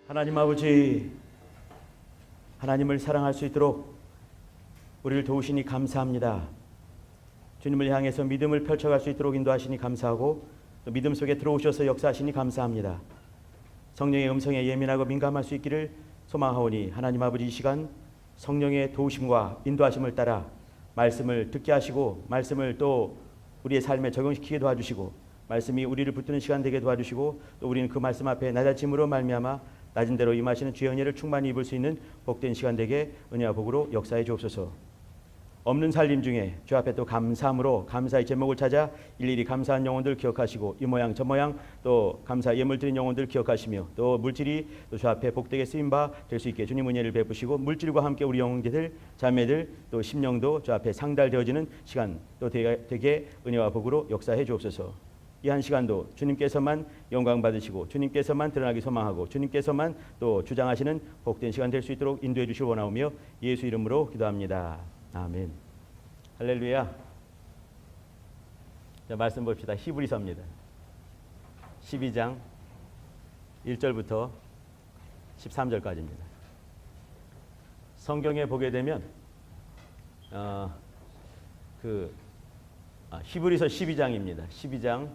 하나님 아버지, 하나님을 사랑할 수 있도록 우리를 도우시니 감사합니다. 주님을 향해서 믿음을 펼쳐갈 수 있도록 인도하시니 감사하고 또 믿음 속에 들어오셔서 역사하시니 감사합니다. 성령의 음성에 예민하고 민감할 수 있기를 소망하오니 하나님 아버지, 이 시간 성령의 도우심과 인도하심을 따라 말씀을 듣게 하시고 말씀을 또 우리의 삶에 적용시키게 도와주시고 말씀이 우리를 붙드는 시간 되게 도와주시고 또 우리는 그 말씀 앞에 낮아짐으로 말미암아 낮은 대로 임하시는 주의 은혜를 충만히 입을 수 있는 복된 시간 되게 은혜와 복으로 역사해 주옵소서. 없는 살림 중에 주 앞에 또 감사함으로 감사의 제목을 찾아 일일이 감사한 영혼들 기억하시고 이 모양 저 모양 또 감사 예물 드린 영혼들 기억하시며 또 물질이 또 주 앞에 복되게 쓰임바 될 수 있게 주님 은혜를 베푸시고 물질과 함께 우리 영혼들 자매들 또 심령도 주 앞에 상달되어지는 시간 또 되게 은혜와 복으로 역사해 주옵소서. 이 한 시간도 주님께서만 영광 받으시고 주님께서만 드러나기 소망하고 주님께서만 또 주장하시는 복된 시간 될 수 있도록 인도해 주시기 원하오며 예수 이름으로 기도합니다. 아멘. 할렐루야. 자, 말씀 봅시다. 히브리서입니다. 12장 1절부터 13절까지입니다. 성경에 보게 되면 히브리서 12장입니다. 12장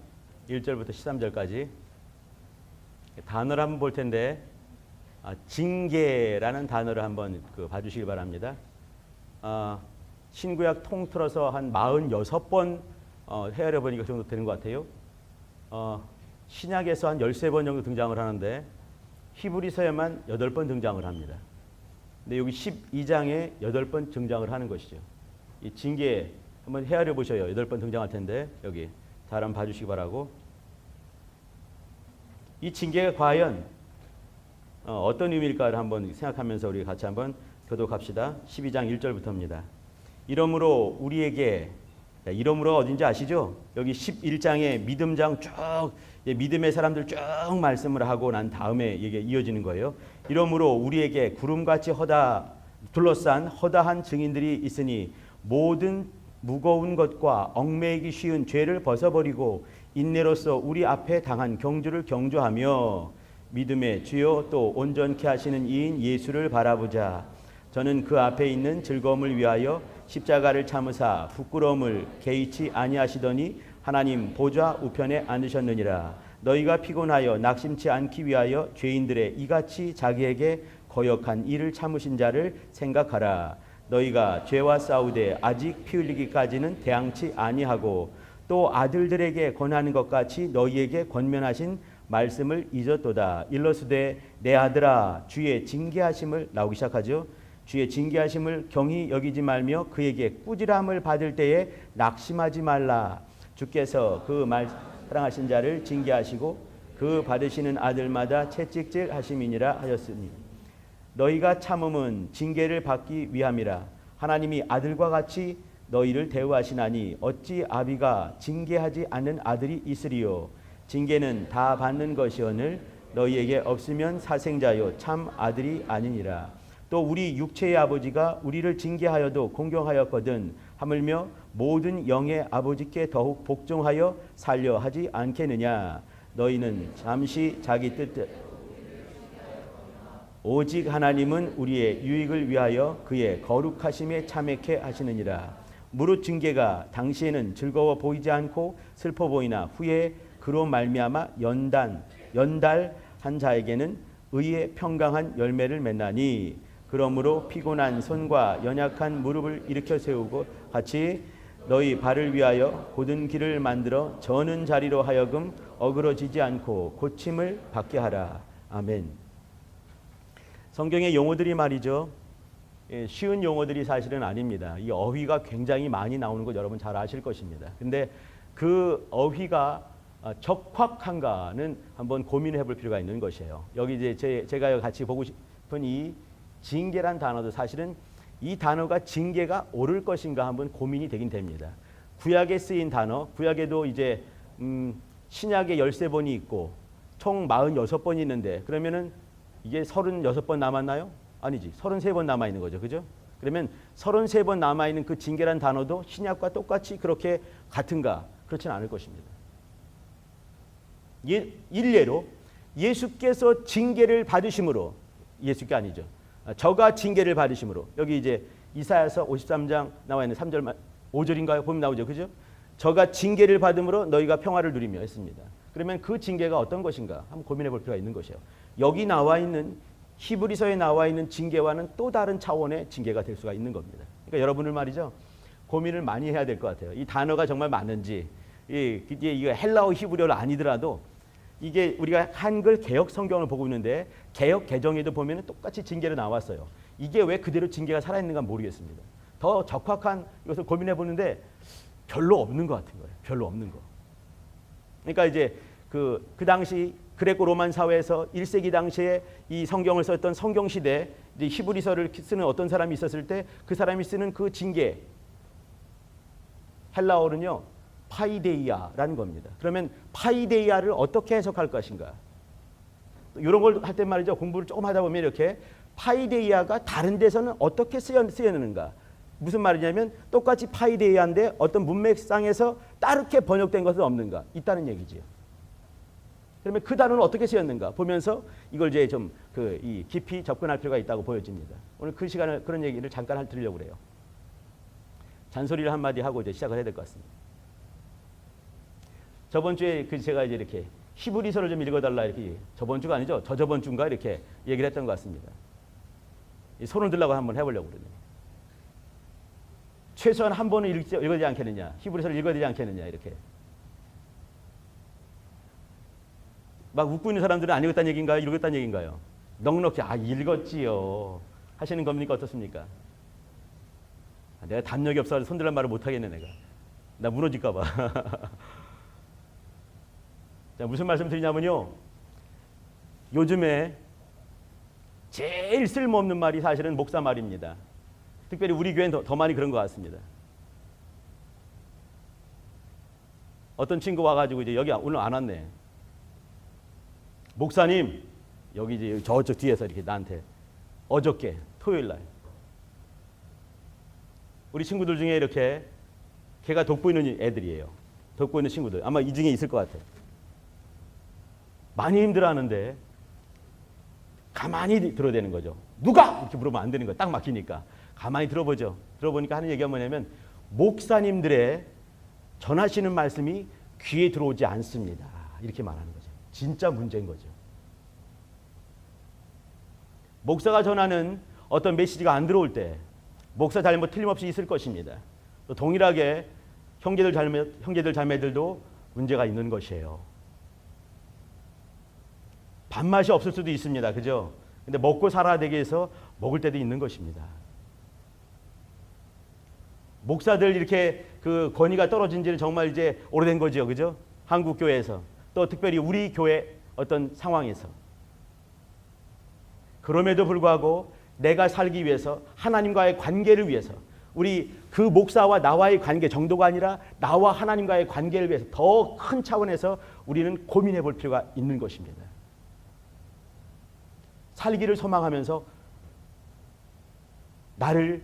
1절부터 13절까지 단어를 한번 볼 텐데 징계라는 단어를 한번 봐주시기 바랍니다. 신구약 통틀어서 한 46번 헤아려 보니까 그 정도 되는 것 같아요. 신약에서 한 13번 정도 등장을 하는데 히브리서에만 8번 등장을 합니다. 근데 여기 12장에 8번 등장을 하는 것이죠. 이 징계 한번 헤아려 보셔요. 8번 등장할 텐데 여기 잘 한번 봐주시기 바라고. 이 징계가 과연 어떤 의미일까를 한번 생각하면서 우리 같이 한번 교독합시다. 12장 1절부터입니다. 이러므로 우리에게, 이러므로 어딘지 아시죠? 여기 11장에 믿음장 쭉 믿음의 사람들 쭉 말씀을 하고 난 다음에 이게 이어지는 거예요. 이러므로 우리에게 구름같이 둘러싼 허다한 증인들이 있으니 모든 무거운 것과 얽매이기 쉬운 죄를 벗어버리고 인내로서 우리 앞에 당한 경주를 경주하며 믿음의 주요 또 온전케 하시는 이인 예수를 바라보자. 저는 그 앞에 있는 즐거움을 위하여 십자가를 참으사 부끄러움을 개의치 아니하시더니 하나님 보좌 우편에 앉으셨느니라. 너희가 피곤하여 낙심치 않기 위하여 죄인들의 이같이 자기에게 거역한 일을 참으신 자를 생각하라. 너희가 죄와 싸우되 아직 피 흘리기까지는 대항치 아니하고 또 아들들에게 권하는 것 같이 너희에게 권면하신 말씀을 잊었도다. 일러스되 내 아들아 주의 징계하심을 나오기 시작하죠. 주의 징계하심을 경히 여기지 말며 그에게 꾸지람을 받을 때에 낙심하지 말라. 주께서 그 사랑하신 자를 징계하시고 그 받으시는 아들마다 채찍질 하심이니라 하였으니 너희가 참음은 징계를 받기 위함이라. 하나님이 아들과 같이 너희를 대우하시나니 어찌 아비가 징계하지 않는 아들이 있으리요. 징계는 다 받는 것이오늘 너희에게 없으면 사생자요 참 아들이 아니니라. 또 우리 육체의 아버지가 우리를 징계하여도 공경하였거든 하물며 모든 영의 아버지께 더욱 복종하여 살려 하지 않겠느냐. 너희는 잠시 자기 뜻 오직 하나님은 우리의 유익을 위하여 그의 거룩하심에 참회케 하시느니라. 무릇 징계가 당시에는 즐거워 보이지 않고 슬퍼 보이나 후에 그로 말미암아 연달한 자에게는 의의 평강한 열매를 맺나니 그러므로 피곤한 손과 연약한 무릎을 일으켜 세우고 같이 너희 발을 위하여 곧은 길을 만들어 저는 자리로 하여금 어그러지지 않고 고침을 받게 하라. 아멘. 성경의 용어들이 말이죠. 쉬운 용어들이 사실은 아닙니다. 이 어휘가 굉장히 많이 나오는 것 여러분 잘 아실 것입니다. 근데 그 어휘가 적확한가는 한번 고민해 볼 필요가 있는 것이에요. 여기 이제 제가 같이 보고 싶은 이 징계란 단어도 사실은 이 단어가 징계가 옳을 것인가 한번 고민이 되긴 됩니다. 구약에 쓰인 단어, 구약에도 이제 신약에 13번이 있고 총 46번이 있는데 그러면은 이게 36번 남았나요? 아니지. 33번 남아있는 거죠. 그죠? 그러면 33번 남아있는 그 징계란 단어도 신약과 똑같이 그렇게 같은가? 그렇지는 않을 것입니다. 일례로 예수께서 징계를 받으심으로, 예수께 아니죠. 저가 징계를 받으심으로. 여기 이제 이사야서 53장 나와 있는 3절 5절인가요? 보면 나오죠. 그죠? 저가 징계를 받음으로 너희가 평화를 누리며 했습니다. 그러면 그 징계가 어떤 것인가? 한번 고민해 볼 필요가 있는 것이에요. 여기 나와 있는 히브리서에 나와 있는 징계와는 또 다른 차원의 징계가 될 수가 있는 겁니다. 그러니까 여러분들 말이죠. 고민을 많이 해야 될 것 같아요. 이 단어가 정말 맞는지, 이게 헬라어 히브리어가 아니더라도 이게 우리가 한글 개역 성경을 보고 있는데 개역 개정에도 보면 똑같이 징계로 나왔어요. 이게 왜 그대로 징계가 살아있는가 모르겠습니다. 더 적확한 이것을 고민해 보는데 별로 없는 것 같은 거예요. 별로 없는 거. 그러니까 이제 그 당시 그레코 로만 사회에서 1세기 당시에 이 성경을 썼던 성경 시대 이제 히브리서를 쓰는 어떤 사람이 있었을 때 그 사람이 쓰는 그 징계 헬라어는요 파이데이아라는 겁니다. 그러면 파이데이아를 어떻게 해석할 것인가? 이런 걸 할 때 말이죠. 공부를 조금 하다 보면 이렇게 파이데이아가 다른 데서는 어떻게 쓰여지는가? 무슨 말이냐면 똑같이 파이데이아인데 어떤 문맥상에서 다르게 번역된 것은 없는가? 있다는 얘기지요. 그러면 그 단어는 어떻게 쓰였는가 보면서 이걸 이제 좀 이 깊이 접근할 필요가 있다고 보여집니다. 오늘 그 시간을 그런 얘기를 잠깐 드리려고 그래요. 잔소리를 한마디 하고 이제 시작을 해야 될 것 같습니다. 저번 주에 제가 이제 이렇게 히브리서를 좀 읽어달라 이렇게 저번 주가 아니죠. 저번 주인가 이렇게 얘기를 했던 것 같습니다. 손을 들라고 한번 해보려고 그러네요. 최소한 한 번은 읽어야 되지 않겠느냐. 히브리서를 읽어야 되지 않겠느냐 이렇게. 막 웃고 있는 사람들은 안 읽었다는 얘기인가요? 읽었다는 얘기인가요? 넉넉히 읽었지요 하시는 겁니까? 어떻습니까? 내가 담력이 없어서 손들란 말을 못하겠네. 내가 나 무너질까 봐. 자, 무슨 말씀 드리냐면요, 요즘에 제일 쓸모없는 말이 사실은 목사 말입니다. 특별히 우리 교회는 더 많이 그런 것 같습니다. 어떤 친구 와가지고 이제 여기 오늘 안 왔네. 목사님, 여기 이제 저쪽 뒤에서 이렇게 나한테 어저께 토요일 날 우리 친구들 중에 이렇게 걔가 돕고 있는 애들이에요. 돕고 있는 친구들 아마 이 중에 있을 것 같아요. 많이 힘들어하는데 가만히 들어야 되는 거죠. 누가? 이렇게 물어보면 안 되는 거예요. 딱 막히니까 가만히 들어보죠. 들어보니까 하는 얘기가 뭐냐면 목사님들의 전하시는 말씀이 귀에 들어오지 않습니다. 이렇게 말하는 거죠. 진짜 문제인 거죠. 목사가 전하는 어떤 메시지가 안 들어올 때 목사 잘못 틀림없이 있을 것입니다. 또 동일하게 형제들 자매들도 문제가 있는 것이에요. 밥맛이 없을 수도 있습니다. 그죠? 근데 먹고 살아야 되기 위해서 먹을 때도 있는 것입니다. 목사들 이렇게 그 권위가 떨어진 지는 정말 이제 오래된 거죠. 그죠? 한국 교회에서. 또 특별히 우리 교회 어떤 상황에서. 그럼에도 불구하고 내가 살기 위해서 하나님과의 관계를 위해서 우리 그 목사와 나와의 관계 정도가 아니라 나와 하나님과의 관계를 위해서 더 큰 차원에서 우리는 고민해 볼 필요가 있는 것입니다. 살기를 소망하면서 나를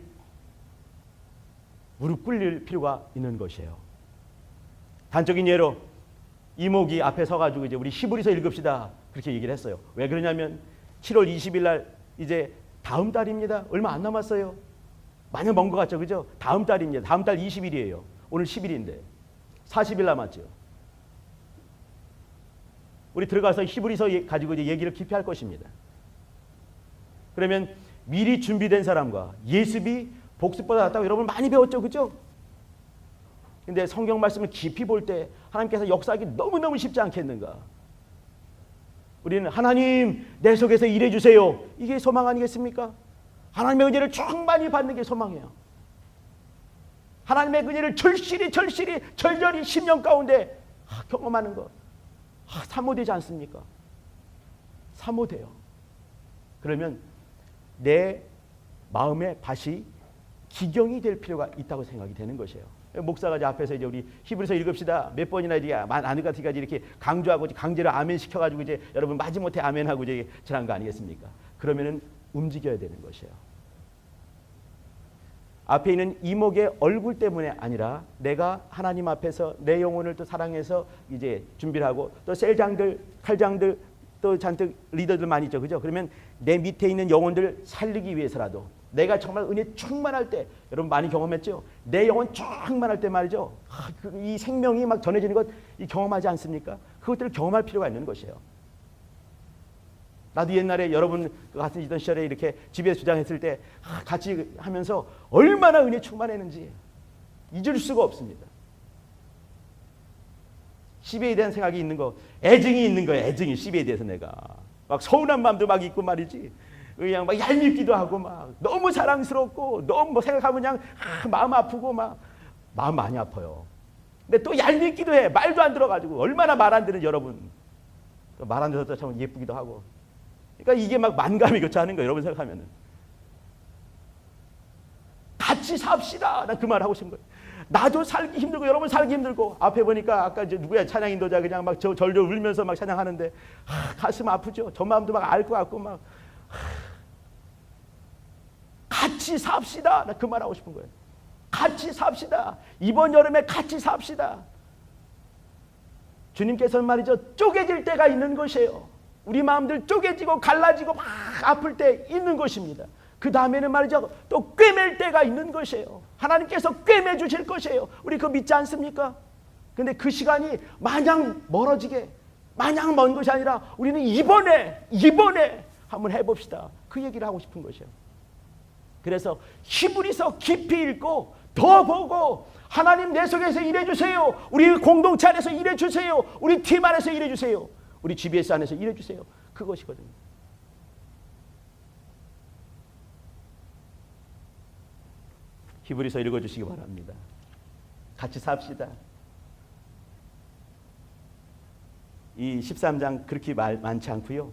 무릎 꿇릴 필요가 있는 것이에요. 단적인 예로 이목이 앞에 서가지고 이제 우리 히브리서 읽읍시다 그렇게 얘기를 했어요. 왜 그러냐면 7월 20일 날 이제 다음 달입니다. 얼마 안 남았어요. 많이 먼 것 같죠, 그죠? 다음 달입니다. 다음 달 20일이에요. 오늘 10일인데 40일 남았죠. 우리 들어가서 히브리서 가지고 이제 얘기를 깊이 할 것입니다. 그러면 미리 준비된 사람과 예습이 복습보다 낫다고 여러분 많이 배웠죠, 그죠? 근데 성경 말씀을 깊이 볼 때 하나님께서 역사하기 너무너무 쉽지 않겠는가? 우리는 하나님 내 속에서 일해 주세요. 이게 소망 아니겠습니까? 하나님의 은혜를 충만히 받는 게 소망이에요. 하나님의 은혜를 절실히 절절히 10년 가운데 경험하는 것 사모되지 않습니까? 사모돼요. 그러면 내 마음의 밭이 기경이 될 필요가 있다고 생각이 되는 것이에요. 목사가 이제 앞에서 이제 우리 히브리서 읽읍시다 몇 번이나 이제 아는 것 같으니까 이렇게 강조하고 강제로 아멘 시켜가지고 이제 여러분 마지못해 아멘하고 이제 지난 거 아니겠습니까? 그러면은 움직여야 되는 것이에요. 앞에 있는 이목의 얼굴 때문에 아니라 내가 하나님 앞에서 내 영혼을 또 사랑해서 이제 준비를 하고 또 셀장들, 칼장들 또 잔뜩 리더들 많이 있죠, 그죠? 그러면 내 밑에 있는 영혼들 살리기 위해서라도 내가 정말 은혜 충만할 때, 여러분 많이 경험했죠? 내 영혼 충만할 때 말이죠. 이 생명이 막 전해지는 것 경험하지 않습니까? 그것들을 경험할 필요가 있는 것이에요. 나도 옛날에 여러분 같은 있던 시절에 이렇게 집에서 주장했을 때 같이 하면서 얼마나 은혜 충만했는지 잊을 수가 없습니다. 시비에 대한 생각이 있는 거, 애증이 있는 거예요. 애증이 시비에 대해서 내가 막 서운한 마음도 막 있고 말이지. 그냥 막 얄밉기도 하고 막 너무 사랑스럽고 너무 뭐 생각하면 그냥 마음 아프고 막 마음 많이 아파요. 근데 또 얄밉기도 해. 말도 안 들어가지고 얼마나 말 안 듣는 여러분. 말 안 들어서 참 예쁘기도 하고. 그러니까 이게 막 만감이 교차하는 거예요. 여러분 생각하면은. 같이 삽시다. 난 그 말 하고 싶은 거예요. 나도 살기 힘들고 여러분 살기 힘들고 앞에 보니까 아까 이제 누구야 찬양 인도자 그냥 막 절절 울면서 막 찬양하는데 가슴 아프죠. 저 마음도 막 알 것 같고 막 같이 삽시다. 나 그 말 하고 싶은 거예요. 같이 삽시다. 이번 여름에 같이 삽시다. 주님께서는 말이죠. 쪼개질 때가 있는 것이에요. 우리 마음들 쪼개지고 갈라지고 막 아플 때 있는 것입니다. 그 다음에는 말이죠. 또 꿰맬 때가 있는 것이에요. 하나님께서 꿰매 주실 것이에요. 우리 그거 믿지 않습니까? 근데 그 시간이 마냥 멀어지게 마냥 먼 것이 아니라 우리는 이번에 한번 해봅시다. 그 얘기를 하고 싶은 것이에요. 그래서 히브리서 깊이 읽고 더 보고 하나님 내 속에서 일해주세요. 우리 공동체 안에서 일해주세요. 우리 팀 안에서 일해주세요. 우리 GBS 안에서 일해주세요. 그것이거든요. 히브리서 읽어주시기 바랍니다. 같이 삽시다. 이 13장 그렇게 많지 않고요.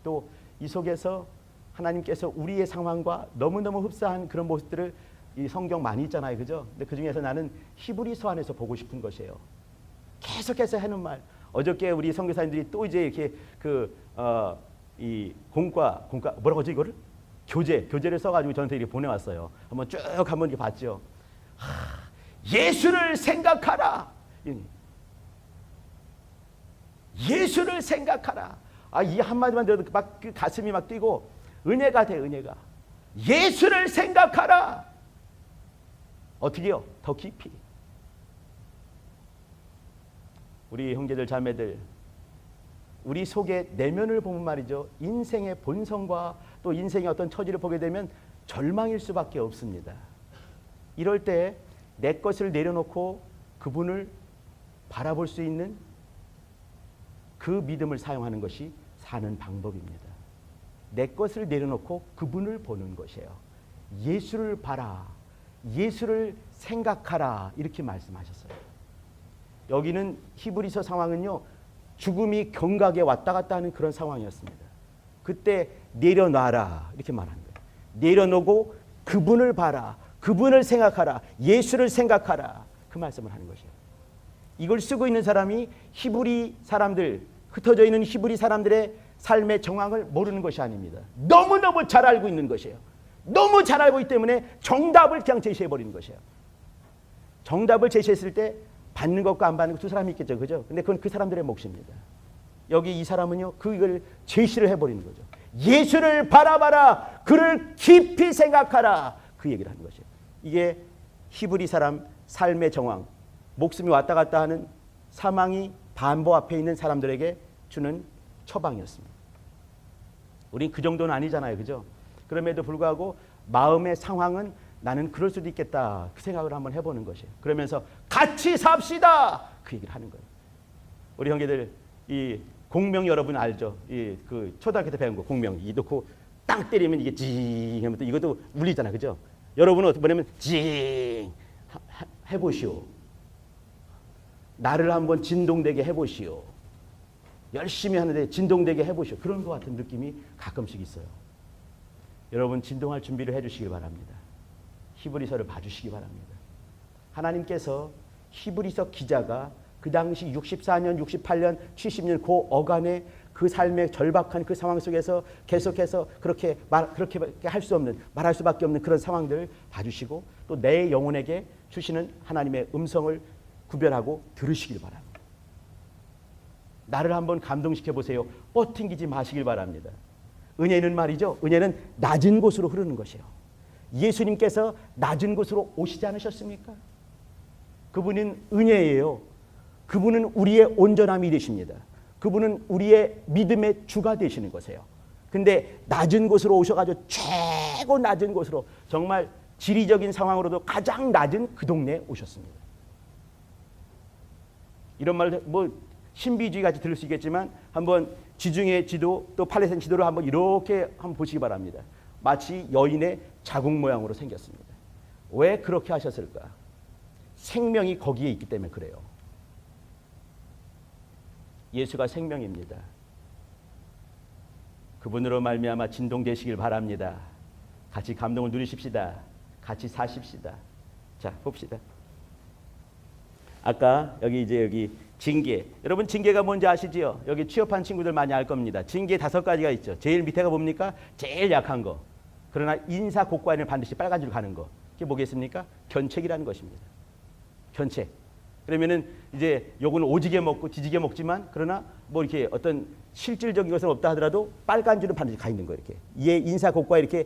또 이 속에서 하나님께서 우리의 상황과 너무너무 흡사한 그런 모습들을 이 성경 많이 있잖아요. 그죠? 근데 그 중에서 나는 히브리서 안에서 보고 싶은 것이에요. 계속해서 하는 말. 어저께 우리 선교사님들이 또 이제 이렇게 이 공과 뭐라고 하죠 이거를? 교재를 써가지고 저한테 이렇게 보내왔어요. 한번 쭉 한번 이렇게 봤죠. 예수를 생각하라. 예수를 생각하라. 이 한마디만 들어도 막 그 가슴이 막 뛰고 은혜가 돼, 은혜가. 예수를 생각하라. 어떻게요? 더 깊이. 우리 형제들 자매들 우리 속의 내면을 보면 말이죠. 인생의 본성과 또 인생의 어떤 처지를 보게 되면 절망일 수밖에 없습니다. 이럴 때 내 것을 내려놓고 그분을 바라볼 수 있는 그 믿음을 사용하는 것이 사는 방법입니다. 내 것을 내려놓고 그분을 보는 것이에요. 예수를 봐라. 예수를 생각하라. 이렇게 말씀하셨어요. 여기는 히브리서 상황은요. 죽음이 경각에 왔다 갔다 하는 그런 상황이었습니다. 그때 내려놔라. 이렇게 말하는 거예요. 내려놓고 그분을 봐라. 그분을 생각하라. 예수를 생각하라. 그 말씀을 하는 것이에요. 이걸 쓰고 있는 사람이 히브리 사람들, 흩어져 있는 히브리 사람들의 삶의 정황을 모르는 것이 아닙니다. 너무너무 잘 알고 있는 것이에요. 너무 잘 알고 있기 때문에 정답을 그냥 제시해버리는 것이에요. 정답을 제시했을 때 받는 것과 안 받는 것 두 사람이 있겠죠. 그죠? 근데 그건 그 사람들의 몫입니다. 여기 이 사람은요, 그걸 제시를 해버리는 거죠. 예수를 바라봐라. 그를 깊이 생각하라. 그 얘기를 하는 것이에요. 이게 히브리 사람 삶의 정황, 목숨이 왔다 갔다 하는 사망이 반보 앞에 있는 사람들에게 주는 처방이었습니다. 우린 그 정도는 아니잖아요. 그죠? 그럼에도 불구하고 마음의 상황은 나는 그럴 수도 있겠다. 그 생각을 한번 해보는 것이에요. 그러면서 같이 삽시다. 그 얘기를 하는 거예요. 우리 형제들 이 공명 여러분 알죠? 이 그 초등학교 때 배운 거 공명. 이 넣고 땅 때리면 이게 징 하면 또 이것도 울리잖아. 그죠? 여러분은 어떻게 보냐면 징 해보시오. 나를 한번 진동되게 해보시오. 열심히 하는데 진동되게 해보시오. 그런 것 같은 느낌이 가끔씩 있어요. 여러분 진동할 준비를 해주시기 바랍니다. 히브리서를 봐주시기 바랍니다. 하나님께서 히브리서 기자가 그 당시 64년, 68년, 70년 그 어간의 그 삶의 절박한 그 상황 속에서 계속해서 그렇게 할 수 없는, 말할 수밖에 없는 그런 상황들을 봐주시고 또 내 영혼에게 주시는 하나님의 음성을 구별하고 들으시길 바랍니다. 나를 한번 감동시켜 보세요. 뻗팅기지 마시길 바랍니다. 은혜는 말이죠. 은혜는 낮은 곳으로 흐르는 것이에요. 예수님께서 낮은 곳으로 오시지 않으셨습니까? 그분은 은혜예요. 그분은 우리의 온전함이 되십니다. 그분은 우리의 믿음의 주가 되시는 것이에요. 근데 낮은 곳으로 오셔가지고 최고 낮은 곳으로 정말 지리적인 상황으로도 가장 낮은 그 동네에 오셨습니다. 이런 말 뭐 신비주의 같이 들을 수 있겠지만 한번 지중해 지도 또 팔레스타인 지도를 한번 이렇게 한번 보시기 바랍니다. 마치 여인의 자국 모양으로 생겼습니다. 왜 그렇게 하셨을까? 생명이 거기에 있기 때문에 그래요. 예수가 생명입니다. 그분으로 말미암아 진동되시길 바랍니다. 같이 감동을 누리십시다. 같이 사십시다. 자, 봅시다. 아까 여기 징계. 여러분 징계가 뭔지 아시지요? 여기 취업한 친구들 많이 알 겁니다. 징계 5가지가 있죠. 제일 밑에가 뭡니까? 제일 약한 거. 그러나 인사 고과에는 반드시 빨간 줄 가는 거. 그게 뭐겠습니까? 견책이라는 것입니다. 견책. 그러면은 이제 요거는 오지게 먹고 지지게 먹지만 그러나 뭐 이렇게 어떤 실질적인 것은 없다 하더라도 빨간 줄은 반드시 가 있는 거예요. 이렇게. 얘 인사 고과 이렇게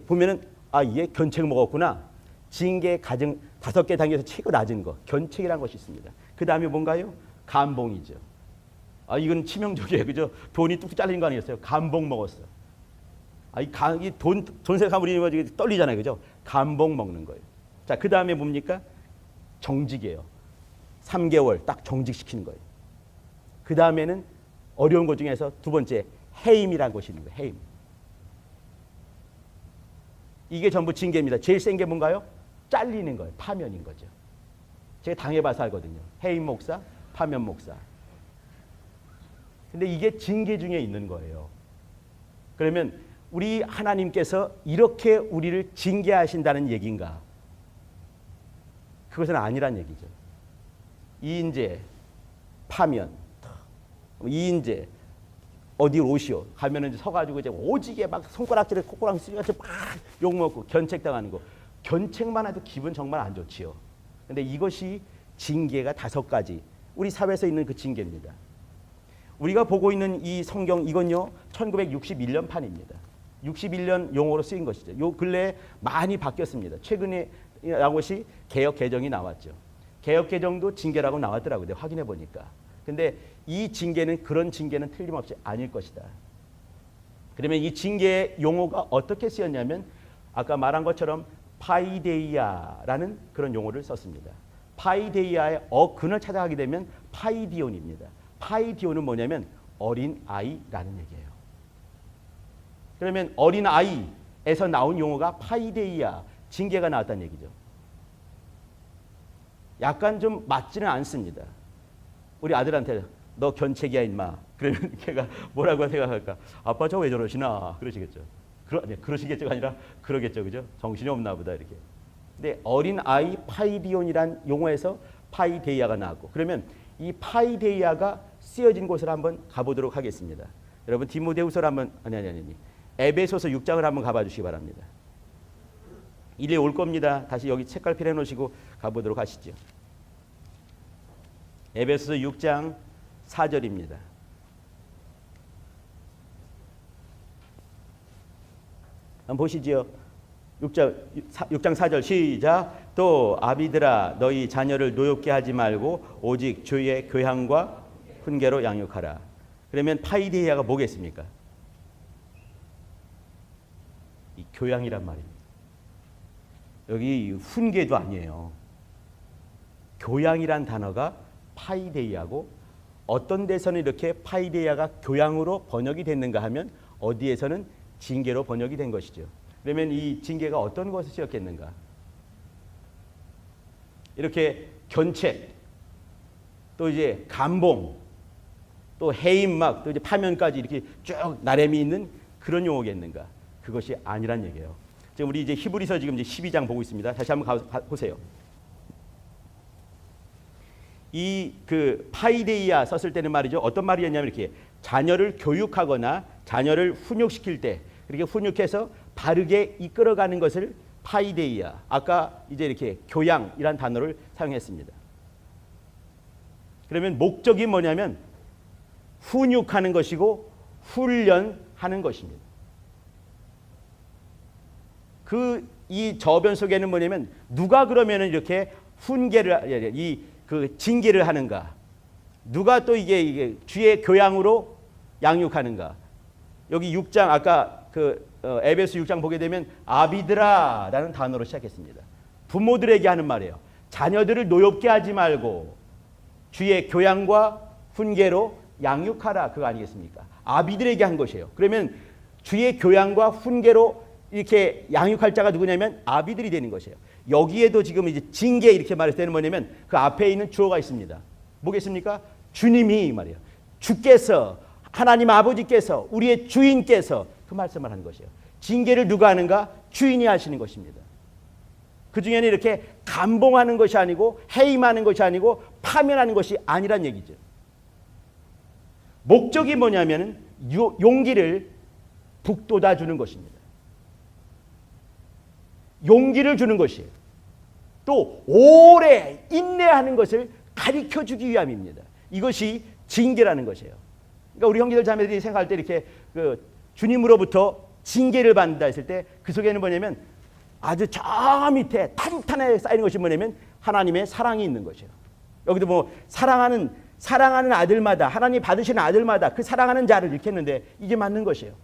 보면은 아, 얘 견책을 먹었구나. 징계 가정 5개 단계에서 최고 낮은 거. 견책이라는 것이 있습니다. 그 다음에 뭔가요? 감봉이죠. 아, 이건 치명적이에요. 그죠? 돈이 뚝뚝 잘린 거 아니겠어요? 감봉 먹었어. 아, 이 돈 생각하면 우리 떨리잖아요. 그죠? 감봉 먹는 거예요. 자, 그 다음에 뭡니까? 정직이에요. 3개월 딱 정직시키는 거예요. 그 다음에는 어려운 것 중에서 두 번째, 해임이라는 것이 있는 거예요. 해임. 이게 전부 징계입니다. 제일 센 게 뭔가요? 잘리는 거예요. 파면인 거죠. 제가 당해봐서 알거든요. 해임 목사, 파면 목사. 근데 이게 징계 중에 있는 거예요. 그러면 우리 하나님께서 이렇게 우리를 징계하신다는 얘기인가? 그것은 아니란 얘기죠. 이인제, 파면, 이인제, 어디 오시오 가면은 이제 서가지고 이제 오지게 막 손가락질을 콧구랑 쓰면서 막 욕먹고 견책당하는 거. 견책만 해도 기분 정말 안 좋지요. 근데 이것이 징계가 5가지. 우리 사회에서 있는 그 징계입니다. 우리가 보고 있는 이 성경 이건요 1961년 판입니다. 61년 용어로 쓰인 것이죠. 요 근래에 많이 바뀌었습니다. 최근에 나온 것이 개역 개정이 나왔죠. 개역 개정도 징계라고 나왔더라고요. 확인해 보니까. 근데 이 징계는 그런 징계는 틀림없이 아닐 것이다. 그러면 이 징계의 용어가 어떻게 쓰였냐면 아까 말한 것처럼 파이데이아라는 그런 용어를 썼습니다. 파이데이아의 어근을 찾아가게 되면 파이디온입니다. 파이디온은 뭐냐면 어린아이라는 얘기예요. 그러면 어린아이에서 나온 용어가 파이데이아, 징계가 나왔다는 얘기죠. 약간 좀 맞지는 않습니다. 우리 아들한테 너 견책이야 임마. 그러면 걔가 뭐라고 생각할까? 아빠 저 왜 저러시나? 그러시겠죠. 그러시겠죠가 아니라 그러겠죠. 그죠? 정신이 없나 보다 이렇게. 근데 어린아이 파이디온이란 용어에서 파이데이아가 나왔고 그러면 이 파이데이아가 쓰여진 곳을 한번 가보도록 하겠습니다. 여러분 디모데후서를 한번 아니 에베소서 6장을 한번 가봐 주시기 바랍니다. 이리 올 겁니다. 다시 여기 책갈피 해놓으시고 가보도록 하시죠. 에베소서 6장 4절입니다. 한번 보시지요. 6장 4절 시작. 또 아비들아 너희 자녀를 노엽게 하지 말고 오직 주의 교양과 훈계로 양육하라. 그러면 파이데이아가 뭐겠습니까? 이 교양이란 말입니다. 여기 훈계도 아니에요. 교양이란 단어가 파이데이아고 어떤 데서는 이렇게 파이데이아가 교양으로 번역이 됐는가 하면 어디에서는 징계로 번역이 된 것이죠. 그러면 이 징계가 어떤 것을 쓰였겠는가? 이렇게 견책, 또 이제 감봉, 또 해임막, 또 이제 파면까지 이렇게 쭉 나래미 있는 그런 용어겠는가? 그것이 아니란 얘기예요. 지금 우리 이제 히브리서 지금 이제 12장 보고 있습니다. 다시 한번 보세요. 이 그 파이데이아 썼을 때는 말이죠. 어떤 말이었냐면 이렇게 자녀를 교육하거나 자녀를 훈육시킬 때 그렇게 훈육해서 바르게 이끌어가는 것을 파이데이아. 아까 이제 이렇게 교양이란 단어를 사용했습니다. 그러면 목적이 뭐냐면 훈육하는 것이고 훈련하는 것입니다. 이 저변 속에는 뭐냐면 누가 그러면은 이렇게 훈계를 그 징계를 하는가? 누가 또 이게 주의 교양으로 양육하는가? 여기 6장 아까 에베소 6장 보게 되면 아비드라라는 단어로 시작했습니다. 부모들에게 하는 말이에요. 자녀들을 노엽게 하지 말고 주의 교양과 훈계로 양육하라, 그거 아니겠습니까? 아비들에게 한 것이에요. 그러면 주의 교양과 훈계로 이렇게 양육할 자가 누구냐면 아비들이 되는 것이에요. 여기에도 지금 이제 징계 이렇게 말했을 때는 뭐냐면 그 앞에 있는 주어가 있습니다. 뭐겠습니까? 주님이 말이에요. 주께서, 하나님 아버지께서, 우리의 주인께서 그 말씀을 하는 것이에요. 징계를 누가 하는가? 주인이 하시는 것입니다. 그 중에는 이렇게 감봉하는 것이 아니고 해임하는 것이 아니고 파면하는 것이 아니란 얘기죠. 목적이 뭐냐면 용기를 북돋아 주는 것입니다. 용기를 주는 것이에요. 또 오래 인내하는 것을 가르쳐 주기 위함입니다. 이것이 징계라는 것이에요. 그러니까 우리 형제들 자매들이 생각할 때 이렇게 주님으로부터 징계를 받는다 했을 때 그 속에는 뭐냐면 아주 저 밑에 탄탄하게 쌓이는 것이 뭐냐면 하나님의 사랑이 있는 것이에요. 여기도 뭐 사랑하는 아들마다, 하나님 받으시는 아들마다 그 사랑하는 자를 이렇게 했는데 이게 맞는 것이에요.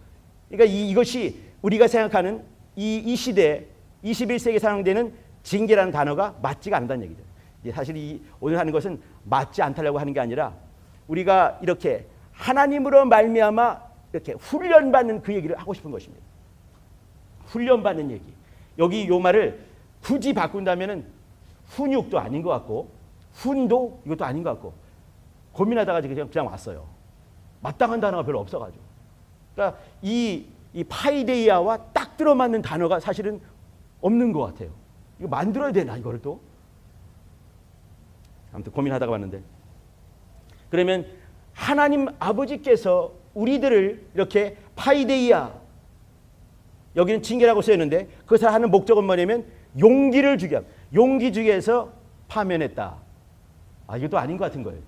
그러니까 이것이 우리가 생각하는 이 시대 21세기에 사용되는 징계라는 단어가 맞지가 않다는 얘기죠. 사실 오늘 하는 것은 맞지 않다고 하는 게 아니라 우리가 이렇게 하나님으로 말미암아 이렇게 훈련받는 그 얘기를 하고 싶은 것입니다. 훈련받는 얘기. 여기 요 말을 굳이 바꾼다면은 훈육도 아닌 것 같고 훈도 이것도 아닌 것 같고 고민하다가 그냥 왔어요. 마땅한 단어가 별로 없어가지고. 그러니까 이 파이데이아와 딱 들어맞는 단어가 사실은 없는 것 같아요. 이거 만들어야 되나 이거를 또? 아무튼 고민하다가 왔는데 그러면 하나님 아버지께서 우리들을 이렇게 파이데이아, 여기는 징계라고 쓰였는데 그것을 하는 목적은 뭐냐면 용기를 주기 위함. 용기 주기 위해서 파면했다. 이것도 아닌 것 같은 거예요.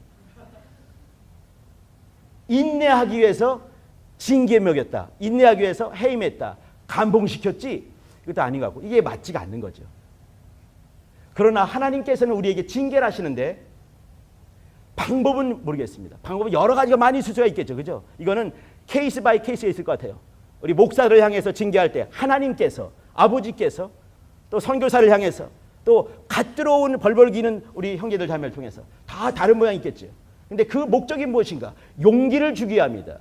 인내하기 위해서 징계 먹였다. 인내하기 위해서 해임했다. 감봉시켰지. 이것도 아닌 것 같고 이게 맞지가 않는 거죠. 그러나 하나님께서는 우리에게 징계를 하시는데 방법은 모르겠습니다. 방법은 여러 가지가 많이 있을 수가 있겠죠. 그죠? 이거는 케이스 바이 케이스에 있을 것 같아요. 우리 목사를 향해서 징계할 때 하나님께서, 아버지께서, 또 선교사를 향해서, 또 갓 들어온 벌벌 기는 우리 형제들 자매를 통해서 다 다른 모양이 있겠죠. 근데 그 목적이 무엇인가? 용기를 주기 위함이다.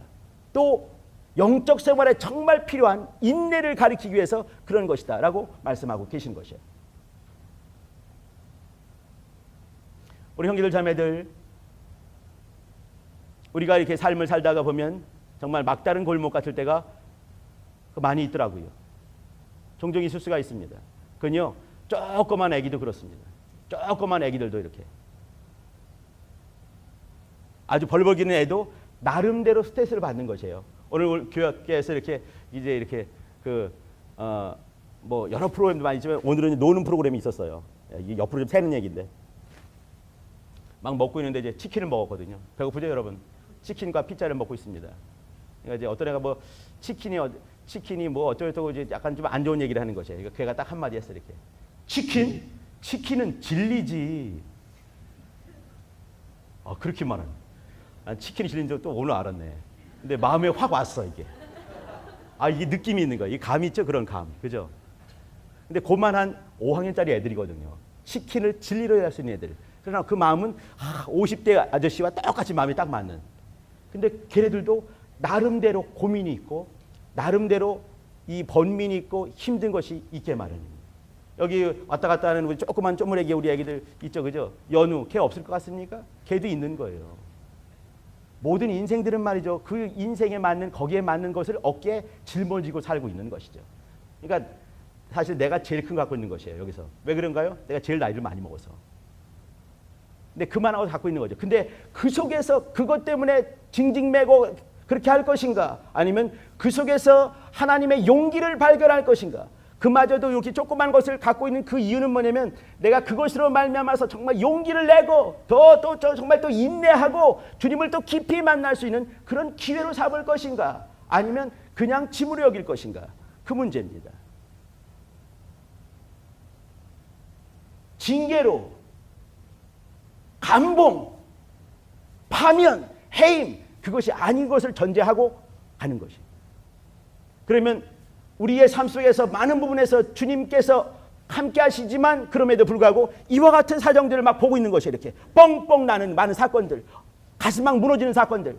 또 영적 생활에 정말 필요한 인내를 가리키기 위해서 그런 것이다 라고 말씀하고 계신 것이에요. 우리 형제들 자매들, 우리가 이렇게 삶을 살다가 보면 정말 막다른 골목 같을 때가 많이 있더라고요. 종종 있을 수가 있습니다. 그건요, 조그만 아기도 그렇습니다. 조그만 아기들도 이렇게 아주 벌벌기는 애도 나름대로 스트레스를 받는 것이에요. 오늘 교회에서 이렇게 이제 이렇게 뭐 여러 프로그램도 많이 있지만 오늘은 노는 프로그램이 있었어요. 이게 옆으로 좀 새는 얘기인데 막 먹고 있는데 이제 치킨을 먹었거든요. 배고프죠, 여러분? 치킨과 피자를 먹고 있습니다. 그러니까 이제 어떤 애가 뭐 치킨이 뭐 어쩌고저쩌고 이제 약간 좀 안 좋은 얘기를 하는 것이에요. 그러니까 걔가 딱 한마디 했어요. 이렇게 치킨은 진리지. 그렇게 말하는. 치킨이 진리인 줄 또 오늘 알았네. 근데 마음에 확 왔어 이게. 이게 느낌이 있는 거야. 이 감이 있죠, 그런 감, 그죠? 근데 고만한 5학년짜리 애들이거든요. 치킨을 진리로 할 수 있는 애들. 그러나 그 마음은 50대 아저씨와 똑같이 마음이 딱 맞는. 근데 걔네들도 나름대로 고민이 있고 나름대로 이 번민이 있고 힘든 것이 있게 마련입니다. 여기 왔다 갔다 하는 우리 조그만 쪼물애기 우리 애기들 있죠, 그죠? 연우, 걔 없을 것 같습니까? 걔도 있는 거예요. 모든 인생들은 말이죠. 그 인생에 맞는, 거기에 맞는 것을 어깨에 짊어지고 살고 있는 것이죠. 그러니까 사실 내가 제일 큰 거 갖고 있는 것이에요, 여기서. 왜 그런가요? 내가 제일 나이를 많이 먹어서. 근데 그만하고 갖고 있는 거죠. 근데 그 속에서 그것 때문에 징징매고 그렇게 할 것인가? 아니면 그 속에서 하나님의 용기를 발견할 것인가? 그마저도 이렇게 조그만 것을 갖고 있는 그 이유는 뭐냐면 내가 그것으로 말미암아서 정말 용기를 내고 더 정말 또 인내하고 주님을 또 깊이 만날 수 있는 그런 기회로 삼을 것인가, 아니면 그냥 짐으로 여길 것인가, 그 문제입니다. 징계로, 감봉, 파면, 해임, 그것이 아닌 것을 전제하고 가는 것이. 그러면 우리의 삶 속에서 많은 부분에서 주님께서 함께 하시지만 그럼에도 불구하고 이와 같은 사정들을 막 보고 있는 것이, 이렇게 뻥뻥 나는 많은 사건들, 가슴 막 무너지는 사건들,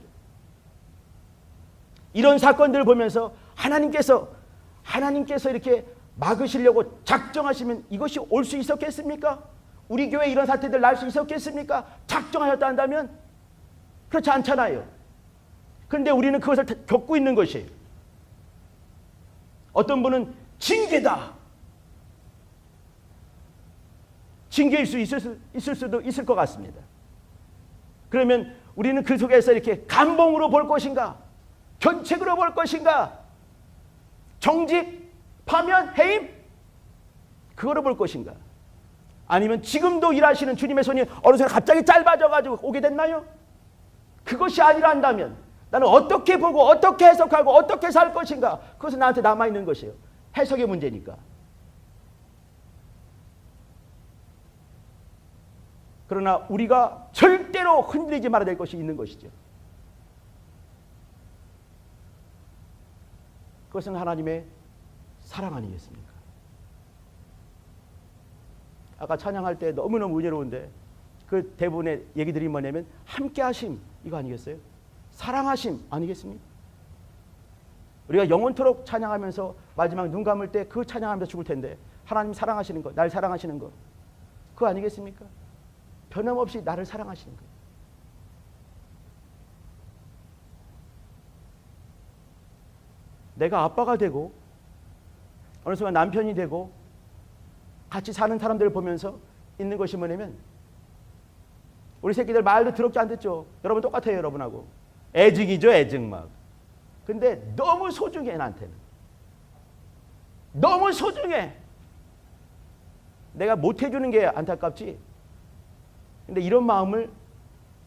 이런 사건들을 보면서 하나님께서 이렇게 막으시려고 작정하시면 이것이 올 수 있었겠습니까? 우리 교회에 이런 사태들 날 수 있었겠습니까? 작정하셨다 한다면 그렇지 않잖아요. 그런데 우리는 그것을 겪고 있는 것이에요. 어떤 분은 징계다, 징계일 수 있을 수도 있을 것 같습니다. 그러면 우리는 그 속에서 이렇게 감봉으로 볼 것인가, 견책으로 볼 것인가, 정직, 파면, 해임, 그거로 볼 것인가, 아니면 지금도 일하시는 주님의 손이 어느 순간 갑자기 짧아져가지고 오게 됐나요? 그것이 아니라 한다면 나는 어떻게 보고 어떻게 해석하고 어떻게 살 것인가, 그것은 나한테 남아있는 것이에요. 해석의 문제니까. 그러나 우리가 절대로 흔들리지 말아야 될 것이 있는 것이죠. 그것은 하나님의 사랑 아니겠습니까? 아까 찬양할 때 너무너무 은혜로운데 그 대부분의 얘기들이 뭐냐면 함께 하심, 이거 아니겠어요? 사랑하심 아니겠습니까? 우리가 영원토록 찬양하면서 마지막 눈 감을 때 그 찬양하면서 죽을 텐데 하나님 사랑하시는 거, 날 사랑하시는 거, 그거 아니겠습니까? 변함없이 나를 사랑하시는 거. 내가 아빠가 되고 어느 순간 남편이 되고 같이 사는 사람들을 보면서 있는 것이 뭐냐면, 우리 새끼들 말도 더럽지 안 듣죠. 여러분 똑같아요. 여러분하고 애증이죠. 애증 막. 근데 너무 소중해. 나한테는 너무 소중해. 내가 못해주는 게 안타깝지. 근데 이런 마음을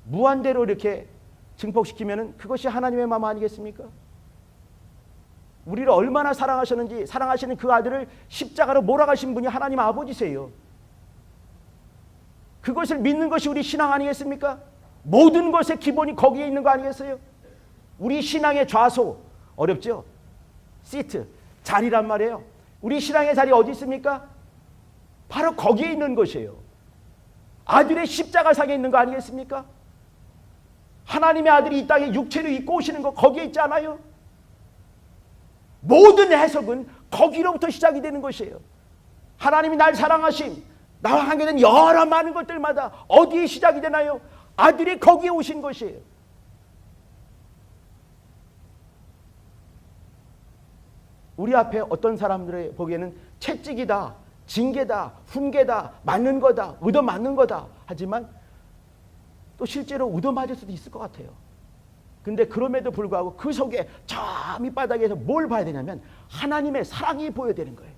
무한대로 이렇게 증폭시키면은 그것이 하나님의 마음 아니겠습니까? 우리를 얼마나 사랑하셨는지, 사랑하시는 그 아들을 십자가로 몰아가신 분이 하나님 아버지세요. 그것을 믿는 것이 우리 신앙 아니겠습니까? 모든 것의 기본이 거기에 있는 거 아니겠어요? 우리 신앙의 좌소, 어렵죠? 시트, 자리란 말이에요. 우리 신앙의 자리 어디 있습니까? 바로 거기에 있는 것이에요. 아들의 십자가상에 있는 거 아니겠습니까? 하나님의 아들이 이 땅에 육체로 입고 오시는 거 거기에 있지 않아요? 모든 해석은 거기로부터 시작이 되는 것이에요. 하나님이 날 사랑하심, 나와 관계된 여러 많은 것들마다 어디에 시작이 되나요? 아들이 거기에 오신 것이에요. 우리 앞에 어떤 사람들의 보기에는 채찍이다, 징계다, 훈계다, 맞는 거다, 얻어맞는 거다 하지만 또 실제로 얻어맞을 수도 있을 것 같아요. 근데 그럼에도 불구하고 그 속에 저 밑바닥에서 뭘 봐야 되냐면 하나님의 사랑이 보여야 되는 거예요.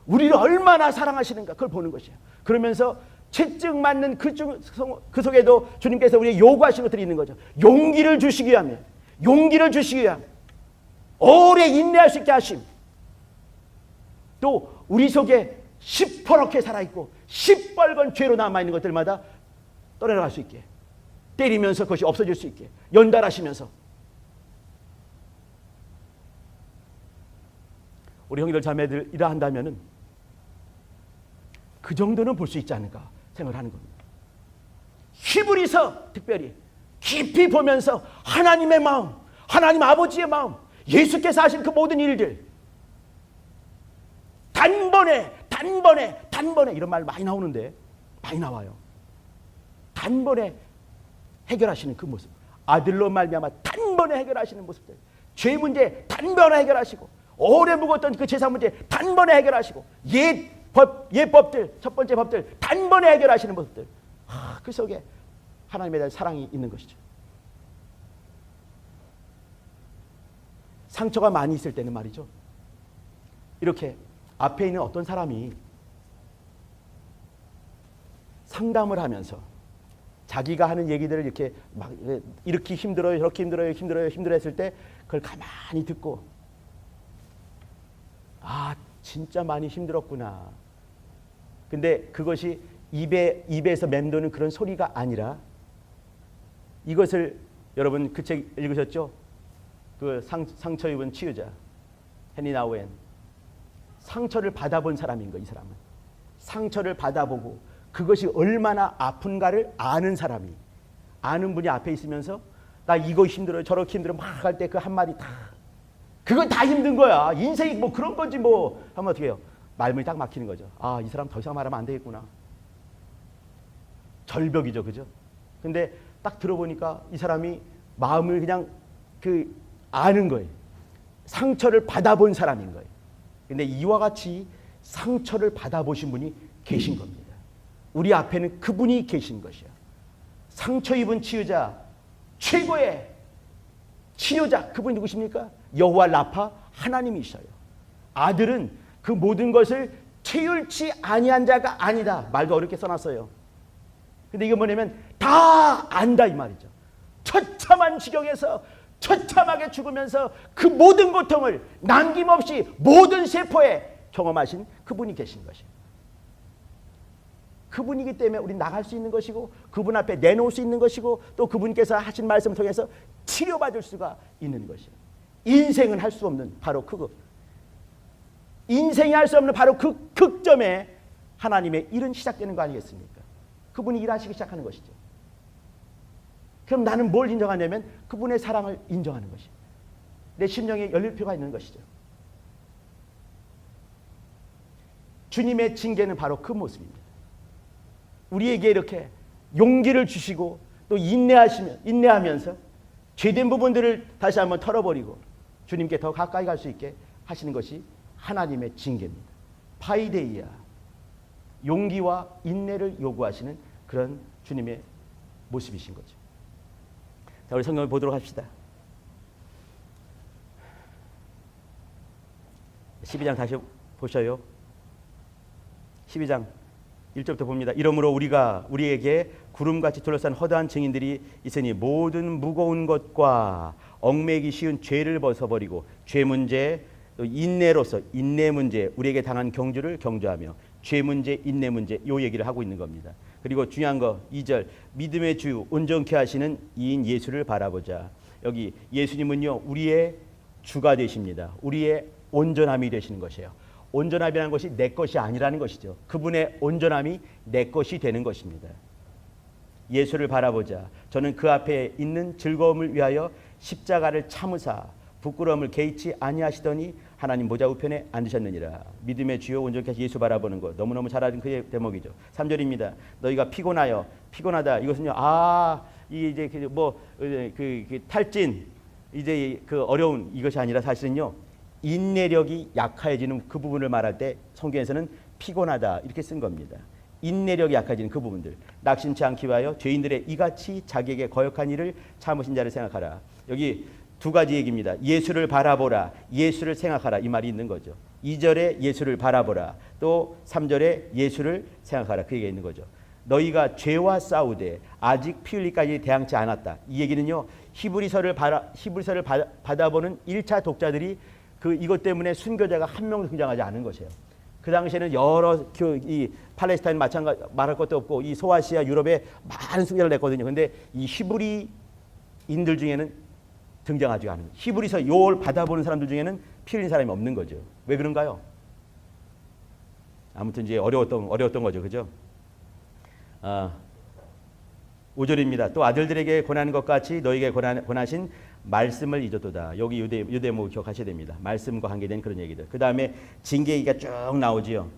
우리를 얼마나 사랑하시는가 그걸 보는 것이에요. 그러면서 채찍 맞는 그 속에도 주님께서 우리에게 요구하시는 것들이 있는 거죠. 용기를 주시기 위하며, 용기를 주시기 위하며, 오래 인내할 수 있게 하심, 또 우리 속에 시퍼렇게 살아있고 시뻘건 죄로 남아있는 것들마다 떠내려갈 수 있게, 때리면서 그것이 없어질 수 있게 연달하시면서, 우리 형제들 자매들 이라 한다면은 그 정도는 볼 수 있지 않을까 생각을 하는 겁니다. 히브리서 특별히 깊이 보면서 하나님의 마음, 하나님 아버지의 마음, 예수께서 하신 그 모든 일들, 단번에 이런 말 많이 나오는데, 많이 나와요. 단번에 해결하시는 그 모습, 아들로 말미암아 단번에 해결하시는 모습들, 죄 문제 단번에 해결하시고, 오래 묵었던 그 제사 문제 단번에 해결하시고, 옛 법들, 첫 번째 법들 단번에 해결하시는 모습들, 그 속에 하나님에 대한 사랑이 있는 것이죠. 상처가 많이 있을 때는 말이죠, 이렇게 앞에 있는 어떤 사람이 상담을 하면서 자기가 하는 얘기들을 이렇게 막 이렇게 힘들어요, 저렇게 힘들어요, 힘들어 했을 때 그걸 가만히 듣고 아, 진짜 많이 힘들었구나. 근데 그것이 입에서 맴도는 그런 소리가 아니라 이것을 여러분 그 책 읽으셨죠? 그 상처 입은 치유자 헤니 나우엔. 상처를 받아본 사람인 거, 이 사람은. 상처를 받아보고 그것이 얼마나 아픈가를 아는 사람이, 아는 분이 앞에 있으면서 나 이거 힘들어요, 저렇게 힘들어 막 할 때 그 한마디 다, 그건 다 힘든 거야. 인생이 뭐 그런 건지 뭐 하면 어떻게 해요? 말문이 딱 막히는 거죠. 아, 이 사람 더 이상 말하면 안 되겠구나. 절벽이죠, 그죠? 근데 딱 들어보니까 이 사람이 마음을 그냥 그 아는 거예요. 상처를 받아본 사람인 거예요. 근데 이와 같이 상처를 받아보신 분이 계신 겁니다. 우리 앞에는 그분이 계신 것이야. 상처 입은 치유자, 최고의 치유자, 그분이 누구십니까? 여호와 라파, 하나님이셔요. 아들은 그 모든 것을 채울지 아니한 자가 아니다. 말도 어렵게 써놨어요. 근데 이게 뭐냐면 다 안다 이 말이죠. 처참한 지경에서 처참하게 죽으면서 그 모든 고통을 남김없이 모든 세포에 경험하신 그분이 계신 것이에요. 그분이기 때문에 우리는 나갈 수 있는 것이고 그분 앞에 내놓을 수 있는 것이고 또 그분께서 하신 말씀을 통해서 치료받을 수가 있는 것이에요. 인생은 할 수 없는 바로 그거. 인생이 할 수 없는 바로 그 극점에 하나님의 일은 시작되는 거 아니겠습니까? 그분이 일하시기 시작하는 것이죠. 그럼 나는 뭘 인정하냐면 그분의 사랑을 인정하는 것이에요. 내 심령에 열릴 필요가 있는 것이죠. 주님의 징계는 바로 그 모습입니다. 우리에게 이렇게 용기를 주시고 또 인내하면서 죄된 부분들을 다시 한번 털어버리고 주님께 더 가까이 갈 수 있게 하시는 것이 하나님의 징계입니다. 파이데이아, 용기와 인내를 요구하시는 그런 주님의 모습이신 거죠. 자, 우리 성경을 보도록 합시다. 12장 다시 보셔요. 12장 1절부터 봅니다. 이러므로 우리에게 구름같이 둘러싼 허다한 증인들이 있으니 모든 무거운 것과 얽매이기 쉬운 죄를 벗어버리고 죄 문제, 또 인내로서 인내 문제, 우리에게 당한 경주를 경주하며 죄 문제, 인내 문제, 요 얘기를 하고 있는 겁니다. 그리고 중요한 거 2절, 믿음의 주 온전케 하시는 이인 예수를 바라보자. 여기 예수님은요 우리의 주가 되십니다. 우리의 온전함이 되시는 것이에요. 온전함이라는 것이 내 것이 아니라는 것이죠. 그분의 온전함이 내 것이 되는 것입니다. 예수를 바라보자. 저는 그 앞에 있는 즐거움을 위하여 십자가를 참으사 부끄러움을 개의치 아니하시더니 하나님 보좌 우편에 앉으셨느니라. 믿음의 주요 온전케 하신 예수 바라보는 것 너무너무 잘 아는 그의 대목이죠. 3절입니다. 너희가 피곤하다. 이것은요 이제 그 탈진 이제 그 어려운 이것이 아니라 사실은요 인내력이 약해지는 그 부분을 말할 때 성경에서는 피곤하다 이렇게 쓴 겁니다. 인내력이 약해지는 그 부분들. 낙심치 않기 위하여 죄인들의 이같이 자기에게 거역한 일을 참으신 자를 생각하라. 여기 두 가지 얘기입니다. 예수를 바라보라, 예수를 생각하라 이 말이 있는 거죠. 2절에 예수를 바라보라, 또 3절에 예수를 생각하라 그 얘기가 있는 거죠. 너희가 죄와 싸우되 아직 피 흘리까지 대항치 않았다. 이 얘기는요 히브리서를 받아보는 1차 독자들이 이것 때문에 순교자가 한 명도 등장하지 않은 것이에요. 그 당시에는 여러 이 팔레스타인 마찬가지 말할 것도 없고 이 소아시아 유럽에 많은 순교를 냈거든요. 그런데 이 히브리인들 중에는 등장하지 않은, 히브리서 요를 받아보는 사람들 중에는 피 흘린 사람이 없는 거죠. 왜 그런가요? 아무튼 이제 어려웠던 거죠, 그죠? 5절입니다. 또 아들들에게 권하는 것 같이 너에게 권하신 말씀을 잊었도다. 여기 요 대목 기억하셔야 됩니다. 말씀과 관계된 그런 얘기들. 그 다음에 징계 얘기가 쭉 나오지요.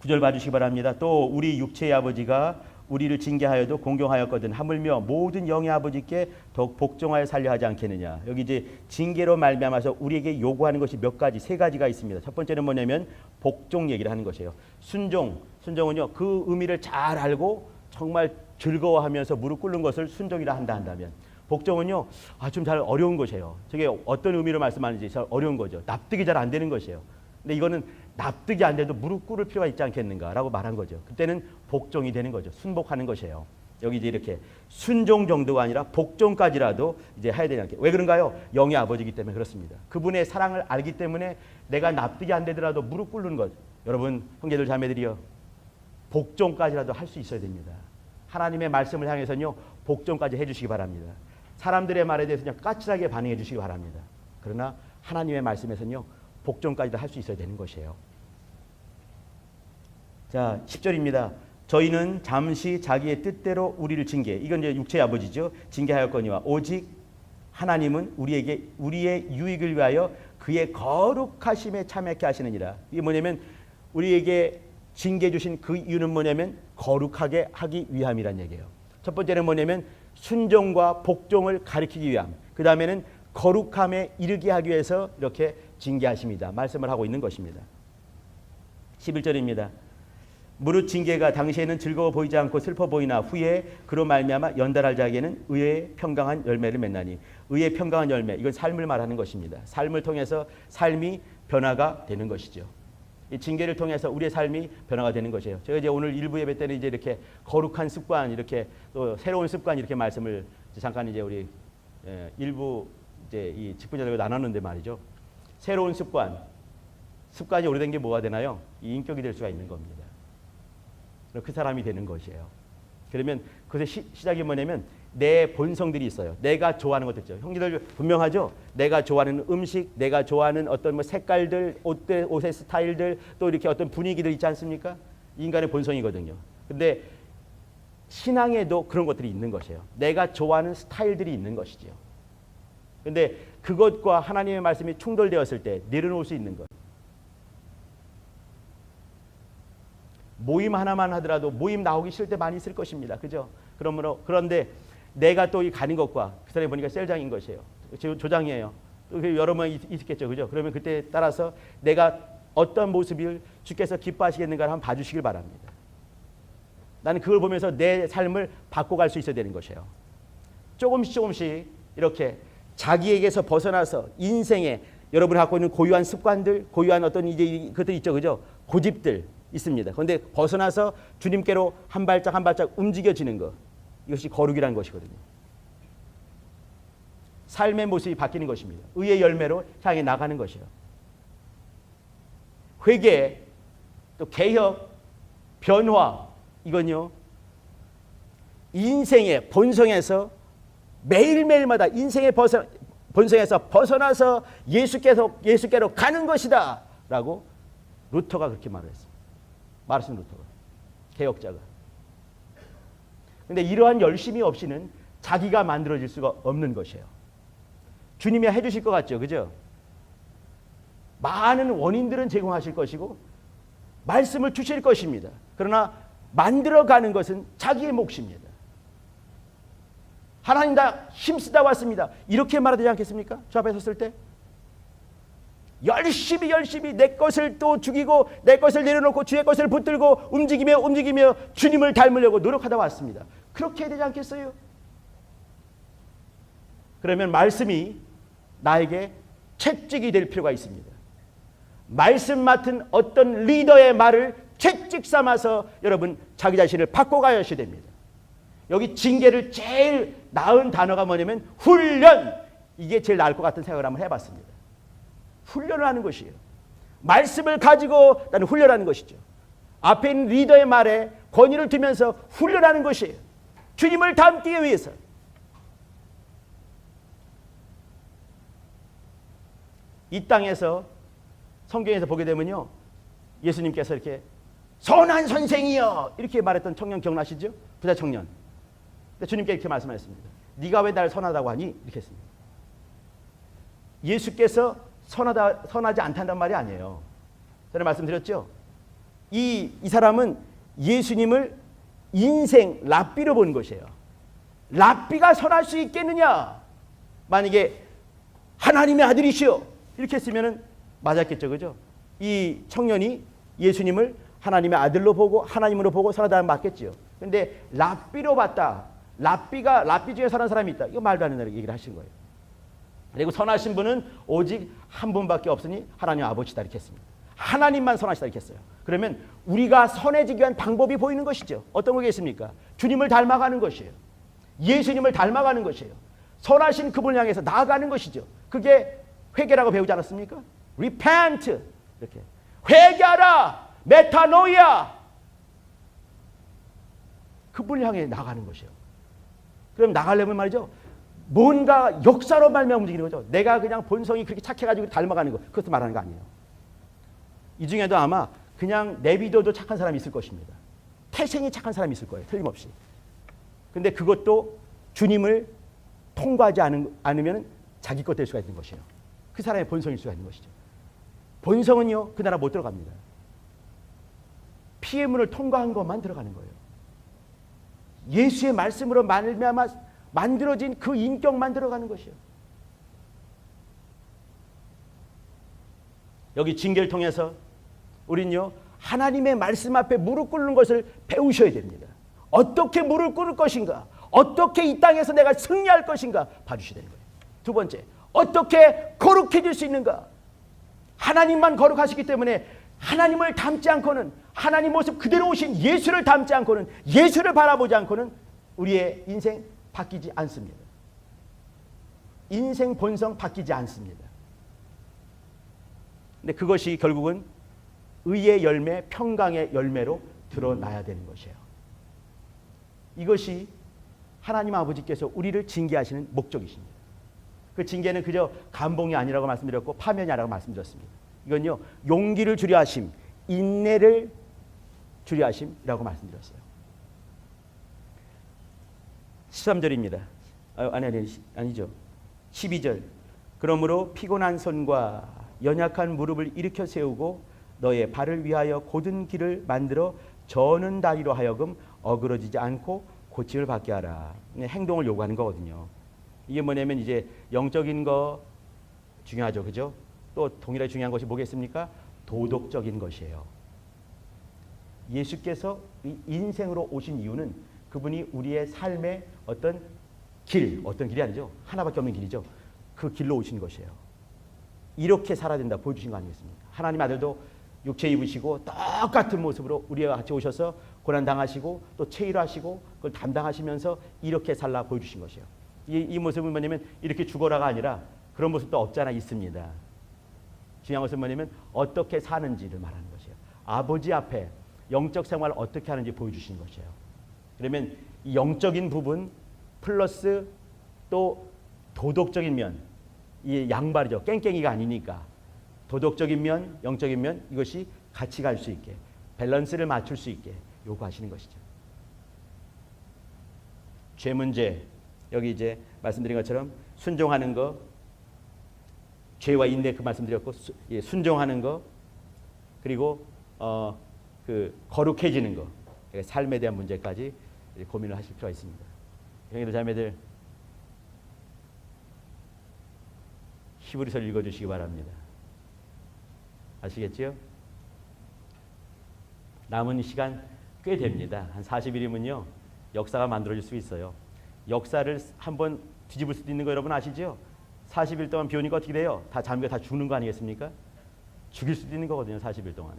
9절 봐주시기 바랍니다. 또 우리 육체의 아버지가 우리를 징계하여도 공경하였거든 하물며 모든 영의 아버지께 더욱 복종하여 살려 하지 않겠느냐. 여기 이제 징계로 말미암아서 우리에게 요구하는 것이 몇 가지, 세 가지가 있습니다. 첫 번째는 뭐냐면 복종 얘기를 하는 것이에요. 순종은요 그 의미를 잘 알고 정말 즐거워하면서 무릎 꿇는 것을 순종이라 한다면, 복종은요 좀 잘 어려운 것이에요. 저게 어떤 의미로 말씀하는지 잘 어려운 거죠. 납득이 잘 안 되는 것이에요. 근데 이거는 납득이 안 돼도 무릎 꿇을 필요가 있지 않겠는가라고 말한 거죠. 그때는 복종이 되는 거죠. 순복하는 것이에요. 여기 이제 이렇게 순종 정도가 아니라 복종까지라도 이제 해야 되지 않게. 왜 그런가요? 영의 아버지이기 때문에 그렇습니다. 그분의 사랑을 알기 때문에 내가 납득이 안 되더라도 무릎 꿇는 것. 여러분 형제들 자매들이요, 복종까지라도 할 수 있어야 됩니다. 하나님의 말씀을 향해서는요 복종까지 해주시기 바랍니다. 사람들의 말에 대해서 그냥 까칠하게 반응해 주시기 바랍니다. 그러나 하나님의 말씀에서는요 복종까지도 할 수 있어야 되는 것이에요. 자, 10절입니다. 저희는 잠시 자기의 뜻대로 우리를 징계. 이건 이제 육체의 아버지죠. 징계하였거니와 오직 하나님은 우리에게 우리의 유익을 위하여 그의 거룩하심에 참여케 하시느니라. 이게 뭐냐면 우리에게 징계 주신 그 이유는 뭐냐면 거룩하게 하기 위함이란 얘기예요. 첫 번째는 뭐냐면 순종과 복종을 가리키기 위함. 그 다음에는 거룩함에 이르게 하기 위해서 이렇게 징계하십니다. 말씀을 하고 있는 것입니다. 11절입니다. 무릇 징계가 당시에는 즐거워 보이지 않고 슬퍼 보이나 후에 그로 말미암아 연달할 자에게는 의의 평강한 열매를 맺나니. 의의 평강한 열매, 이건 삶을 말하는 것입니다. 삶을 통해서 삶이 변화가 되는 것이죠. 이 징계를 통해서 우리의 삶이 변화가 되는 것이에요. 제가 이제 오늘 일부 예배 때는 이제 이렇게 거룩한 습관, 이렇게 또 새로운 습관 이렇게 말씀을 잠깐 이제 우리 일부 이제 이 직분자들과 나눴는데 말이죠. 새로운 습관이 오래된 게 뭐가 되나요? 이 인격이 될 수가 있는 겁니다. 그 사람이 되는 것이에요. 그러면 그것의 시작이 뭐냐면 내 본성들이 있어요. 내가 좋아하는 것들 있죠. 형제들 분명하죠. 내가 좋아하는 음식, 내가 좋아하는 어떤 뭐 색깔들, 옷의 스타일들, 또 이렇게 어떤 분위기들 있지 않습니까? 인간의 본성이거든요. 근데 신앙에도 그런 것들이 있는 것이에요. 내가 좋아하는 스타일들이 있는 것이죠. 근데 그것과 하나님의 말씀이 충돌되었을 때 내려놓을 수 있는 것. 모임 하나만 하더라도 모임 나오기 싫을 때 많이 있을 것입니다. 그죠? 그런데 내가 또 이 가는 것과 그 사람이 보니까 셀장인 것이에요. 조장이에요. 또 여러 명 있겠죠. 그죠? 그러면 그때 따라서 내가 어떤 모습을 주께서 기뻐하시겠는가를 한번 봐주시길 바랍니다. 나는 그걸 보면서 내 삶을 바꿔갈 수 있어야 되는 것이에요. 조금씩 이렇게 자기에게서 벗어나서 인생에 여러분이 갖고 있는 고유한 습관들, 고유한 어떤 이제 그것들 있죠. 그죠? 고집들 있습니다. 그런데 벗어나서 주님께로 한 발짝 한 발짝 움직여지는 것. 이것이 거룩이라는 것이거든요. 삶의 모습이 바뀌는 것입니다. 의의 열매로 향해 나가는 것이에요. 회개, 또 개혁, 변화, 이건요. 인생의 본성에서 매일매일마다 인생의 본성에서 벗어나서 예수께로 가는 것이다 라고 루터가 그렇게 말을 했습니다. 마르틴 루터가, 개혁자가. 그런데 이러한 열심이 없이는 자기가 만들어질 수가 없는 것이에요. 주님이 해주실 것 같죠, 그죠? 많은 원인들은 제공하실 것이고 말씀을 주실 것입니다. 그러나 만들어가는 것은 자기의 몫입니다. 하나님 다 힘쓰다 왔습니다. 이렇게 말해야 되지 않겠습니까? 저 앞에 섰을 때 열심히 내 것을 또 죽이고 내 것을 내려놓고 주의 것을 붙들고 움직이며 주님을 닮으려고 노력하다 왔습니다. 그렇게 해야 되지 않겠어요? 그러면 말씀이 나에게 채찍이 될 필요가 있습니다. 말씀 맡은 어떤 리더의 말을 채찍 삼아서 여러분 자기 자신을 바꿔가야 됩니다. 여기 징계를 제일 나은 단어가 뭐냐면 훈련. 이게 제일 나을 것 같은 생각을 한번 해봤습니다. 훈련을 하는 것이에요. 말씀을 가지고 나는 훈련하는 것이죠. 앞에 있는 리더의 말에 권위를 두면서 훈련하는 것이에요. 주님을 닮기 위해서. 이 땅에서 성경에서 보게 되면요, 예수님께서 이렇게 선한 선생이여 이렇게 말했던 청년 기억나시죠? 부자 청년. 근데 주님께 이렇게 말씀하셨습니다. 네가 왜 나를 선하다고 하니? 이렇게 했습니다. 예수께서 선하지 않다는 말이 아니에요. 전에 말씀드렸죠? 이 사람은 예수님을 인생 랍비로 본 것이에요. 랍비가 선할 수 있겠느냐? 만약에 하나님의 아들이시여 이렇게 했으면 맞았겠죠. 그죠? 이 청년이 예수님을 하나님의 아들로 보고 하나님으로 보고 선하다는 맞겠죠. 근데 랍비로 봤다. 랍비 중에 선한 사람이 있다. 이거 말도 안 되는 얘기를 하신 거예요. 그리고 선하신 분은 오직 한 분밖에 없으니 하나님 아버지다 이렇게 했습니다. 하나님만 선하시다 이렇게 했어요. 그러면 우리가 선해지기 위한 방법이 보이는 것이죠. 어떤 거겠습니까? 주님을 닮아가는 것이에요. 예수님을 닮아가는 것이에요. 선하신 그분을 향해서 나아가는 것이죠. 그게 회개라고 배우지 않았습니까? repent 이렇게 회개하라 메타노이아 그분을 향해 나가는 것이에요. 그럼 나가려면 말이죠. 뭔가 역사로 말미암아 움직이는 거죠. 내가 그냥 본성이 그렇게 착해가지고 닮아가는 거 그것도 말하는 거 아니에요. 이 중에도 아마 그냥 내비둬도 착한 사람이 있을 것입니다. 태생이 착한 사람이 있을 거예요. 틀림없이. 근데 그것도 주님을 통과하지 않으면 자기 것 될 수가 있는 것이에요. 그 사람의 본성일 수가 있는 것이죠. 본성은요. 그 나라 못 들어갑니다. 피의 문을 통과한 것만 들어가는 거예요. 예수의 말씀으로 말미암아 만들어진 그 인격만 들어가는 것이에요. 여기 징계를 통해서 우린요. 하나님의 말씀 앞에 무릎 꿇는 것을 배우셔야 됩니다. 어떻게 무릎 꿇을 것인가? 어떻게 이 땅에서 내가 승리할 것인가? 봐주셔야 되는 거예요. 두 번째, 어떻게 거룩해질 수 있는가? 하나님만 거룩하시기 때문에 하나님을 닮지 않고는 하나님 모습 그대로 오신 예수를 닮지 않고는 예수를 바라보지 않고는 우리의 인생 바뀌지 않습니다. 인생 본성 바뀌지 않습니다. 근데 그것이 결국은 의의 열매, 평강의 열매로 드러나야 되는 것이에요. 이것이 하나님 아버지께서 우리를 징계하시는 목적이십니다. 그 징계는 그저 감봉이 아니라고 말씀드렸고 파면이 아니라고 말씀드렸습니다. 이건요. 용기를 주려 하심, 인내를 주려 하심이라고 말씀드렸어요. 13절입니다. 아니죠. 12절. 그러므로 피곤한 손과 연약한 무릎을 일으켜 세우고 너의 발을 위하여 곧은 길을 만들어 저는 다리로 하여금 어그러지지 않고 고침을 받게 하라. 행동을 요구하는 거거든요. 이게 뭐냐면 이제 영적인 거 중요하죠. 그죠? 또 동일하게 중요한 것이 뭐겠습니까? 도덕적인 것이에요. 예수께서 이 인생으로 오신 이유는 그분이 우리의 삶의 어떤 길이 아니죠. 하나밖에 없는 길이죠. 그 길로 오신 것이에요. 이렇게 살아야 된다 보여주신 거 아니겠습니까? 하나님 아들도 육체 입으시고 똑같은 모습으로 우리와 같이 오셔서 고난당하시고 또 체일하시고 그걸 담당하시면서 이렇게 살라 보여주신 것이에요. 이 모습은 뭐냐면 이렇게 죽어라가 아니라 그런 모습도 없지 않아 있습니다. 중요한 것은 뭐냐면 어떻게 사는지를 말하는 것이에요. 아버지 앞에 영적 생활을 어떻게 하는지 보여주시는 것이에요. 그러면 이 영적인 부분 플러스 또 도덕적인 면, 이 양발이죠. 깽깽이가 아니니까 도덕적인 면, 영적인 면 이것이 같이 갈 수 있게 밸런스를 맞출 수 있게 요구하시는 것이죠. 죄 문제 여기 이제 말씀드린 것처럼 순종하는 거, 죄와 인내 그 말씀드렸고 순종하는 거 그리고 그 거룩해지는 거 삶에 대한 문제까지 고민을 하실 필요가 있습니다. 형님들 자매들 히브리서를 읽어주시기 바랍니다. 아시겠죠? 남은 시간 꽤 됩니다. 한 40일이면요 역사가 만들어질 수 있어요. 역사를 한번 뒤집을 수도 있는 거 여러분 아시죠? 40일 동안 비 오니까 어떻게 돼요? 다 잠겨 다 죽는 거 아니겠습니까? 죽일 수도 있는 거거든요. 40일 동안에.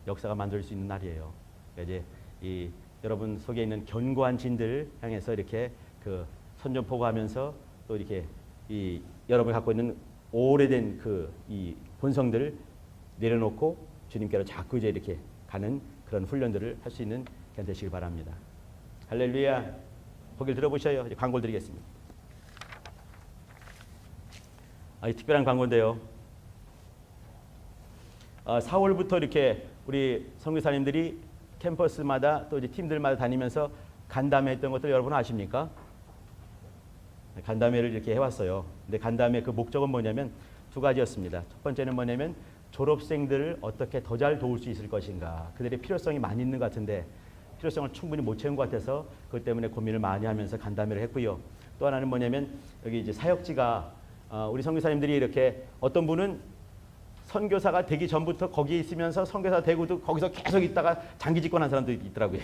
역사가 만들 수 있는 날이에요. 그러니까 이제 이 여러분 속에 있는 견고한 진들 향해서 이렇게 그 선전포고하면서 또 이렇게 이 여러분이 갖고 있는 오래된 그 이 본성들을 내려놓고 주님께로 자꾸 이제 이렇게 가는 그런 훈련들을 할 수 있는 게 되시길 바랍니다. 할렐루야. 거기를 들어보셔요. 이제 광고를 드리겠습니다. 이 특별한 광고인데요. 4월부터 이렇게 우리 선교사님들이 캠퍼스마다 또 이제 팀들마다 다니면서 간담회 했던 것들 여러분 아십니까? 간담회를 이렇게 해왔어요. 근데 간담회 그 목적은 뭐냐면 두 가지였습니다. 첫 번째는 뭐냐면 졸업생들을 어떻게 더 잘 도울 수 있을 것인가. 그들의 필요성이 많이 있는 것 같은데 필요성을 충분히 못 채운 것 같아서 그것 때문에 고민을 많이 하면서 간담회를 했고요. 또 하나는 뭐냐면 여기 이제 사역지가 우리 선교사님들이 이렇게 어떤 분은 선교사가 되기 전부터 거기에 있으면서 선교사 되고도 거기서 계속 있다가 장기 집권한 사람도 있더라고요.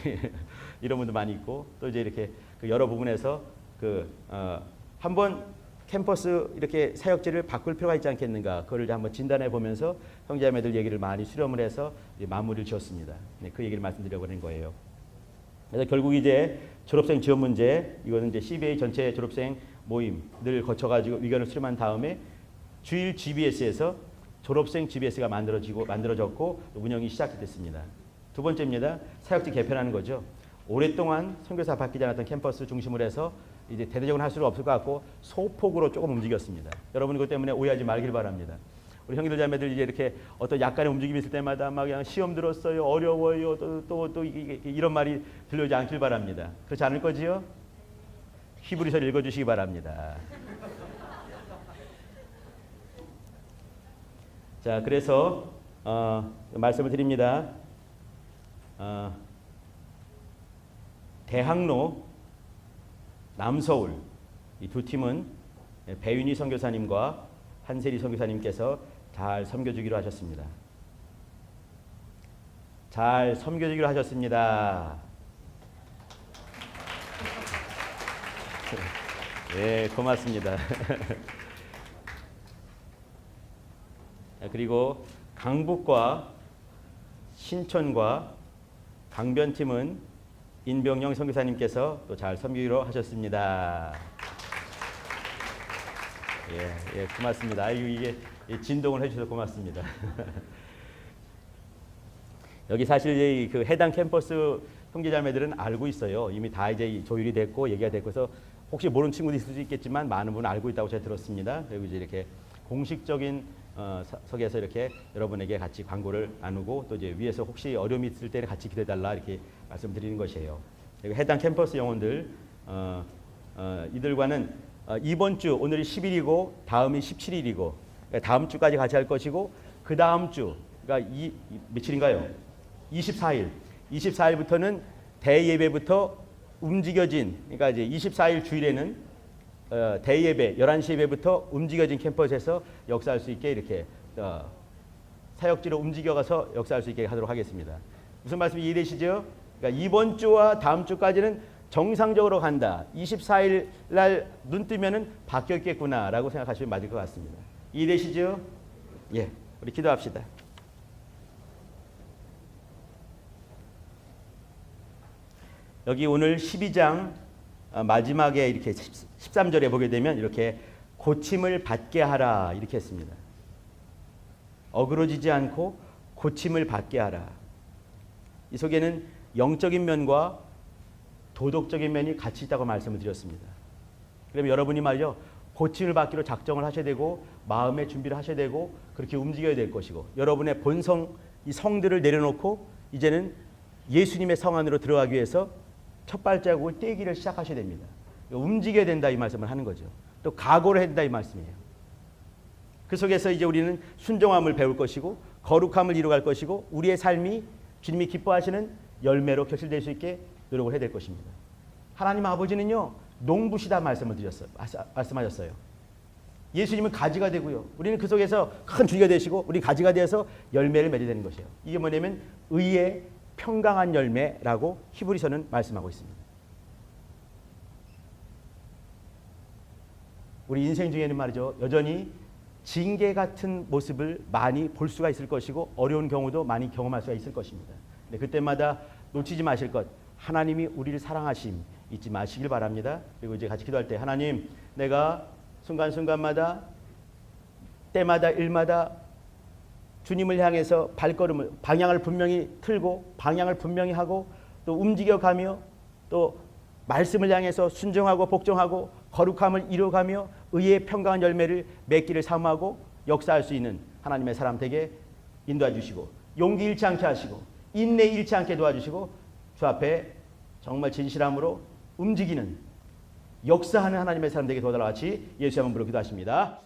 이런 분도 많이 있고 또 이제 이렇게 그 여러 부분에서 그 한번 캠퍼스 이렇게 사역지를 바꿀 필요가 있지 않겠는가, 그걸 이제 한번 진단해 보면서 형제자매들 얘기를 많이 수렴을 해서 마무리를 지었습니다. 네, 그 얘기를 말씀드리려고 하는 거예요. 그래서 결국 이제 졸업생 지원 문제, 이거는 이제 CBA 전체 졸업생 모임을 거쳐가지고 의견을 수렴한 다음에 주일 GBS에서 졸업생 GBS가 만들어졌고 운영이 시작됐습니다. 두 번째입니다. 사역지 개편하는 거죠. 오랫동안 선교사 바뀌지 않았던 캠퍼스 중심으로 해서 이제 대대적으로 할 수는 없을 것 같고 소폭으로 조금 움직였습니다. 여러분 이것 때문에 오해하지 말길 바랍니다. 우리 형제들 자매들 이제 이렇게 어떤 약간의 움직임이 있을 때마다 막 그냥 시험 들었어요, 어려워요, 또 이런 말이 들려오지 않길 바랍니다. 그렇지 않을 거지요? 히브리서를 읽어주시기 바랍니다. 자, 그래서 말씀을 드립니다. 대학로, 남서울 이 두 팀은 배윤희 선교사님과 한세리 선교사님께서 잘 섬겨주기로 하셨습니다. 잘 섬겨주기로 하셨습니다. 네, 고맙습니다. 그리고 강북과 신촌과 강변팀은 인병영 선교사님께서 또 잘 섬기기로 하셨습니다. 예, 고맙습니다. 아유, 이게 진동을 해주셔서 고맙습니다. 여기 사실 그 해당 캠퍼스 형제자매들은 알고 있어요. 이미 다 이제 조율이 됐고 얘기가 됐고 해서 혹시 모르는 친구도 있을 수 있겠지만 많은 분은 알고 있다고 제가 들었습니다. 그리고 이제 이렇게 공식적인 석에서 이렇게 여러분에게 같이 광고를 나누고 또 이제 위에서 혹시 어려움이 있을 때는 같이 기도해달라 이렇게 말씀드리는 것이에요. 그리고 해당 캠퍼스 영혼들 이들과는 이번 주 오늘이 10일이고 다음이 17일이고 다음 주까지 같이 할 것이고 그 다음 주 그러니까 며칠인가요? 24일. 24일부터는 대예배부터 움직여진 그러니까 이제 24일 주일에는 대예배 11시 예배부터 움직여진 캠퍼스에서 역사할 수 있게 이렇게 사역지로 움직여가서 역사할 수 있게 하도록 하겠습니다. 무슨 말씀이 이해되시죠? 그러니까 이번 주와 다음 주까지는 정상적으로 간다. 24일 날 눈 뜨면은 바뀌었겠구나라고 생각하시면 맞을 것 같습니다. 이해되시죠? 예, 우리 기도합시다. 여기 오늘 12장 마지막에 이렇게 13절에 보게 되면 이렇게 고침을 받게 하라 이렇게 했습니다. 어그러지지 않고 고침을 받게 하라. 이 속에는 영적인 면과 도덕적인 면이 같이 있다고 말씀을 드렸습니다. 그러면 여러분이 말이요 고침을 받기로 작정을 하셔야 되고 마음의 준비를 하셔야 되고 그렇게 움직여야 될 것이고 여러분의 본성 이 성들을 내려놓고 이제는 예수님의 성 안으로 들어가기 위해서 첫 발자국을 떼기를 시작하셔야 됩니다. 움직여야 된다 이 말씀을 하는 거죠. 또 각오를 해야 된다 이 말씀이에요. 그 속에서 이제 우리는 순종함을 배울 것이고 거룩함을 이루어갈 것이고 우리의 삶이 주님이 기뻐하시는 열매로 결실될 수 있게 노력을 해야 될 것입니다. 하나님 아버지는요 농부시다 말씀하셨어요. 예수님은 가지가 되고요. 우리는 그 속에서 큰 줄기가 되시고 우리 가지가 되어서 열매를 맺어야 되는 것이에요. 이게 뭐냐면 의의 평강한 열매라고 히브리서는 말씀하고 있습니다. 우리 인생 중에는 말이죠. 여전히 징계 같은 모습을 많이 볼 수가 있을 것이고 어려운 경우도 많이 경험할 수가 있을 것입니다. 근데 그때마다 놓치지 마실 것. 하나님이 우리를 사랑하심 잊지 마시길 바랍니다. 그리고 이제 같이 기도할 때 하나님 내가 순간순간마다 때마다 일마다 주님을 향해서 발걸음을 방향을 분명히 틀고 방향을 분명히 하고 또 움직여가며 또 말씀을 향해서 순종하고 복종하고 거룩함을 이루어가며 의의 평강한 열매를 맺기를 사모하고 역사할 수 있는 하나님의 사람 되게 인도해 주시고 용기 잃지 않게 하시고 인내 잃지 않게 도와주시고 주 앞에 정말 진실함으로 움직이는 역사하는 하나님의 사람 되게 도와달라 같이 예수의 이름으로 기도하십니다.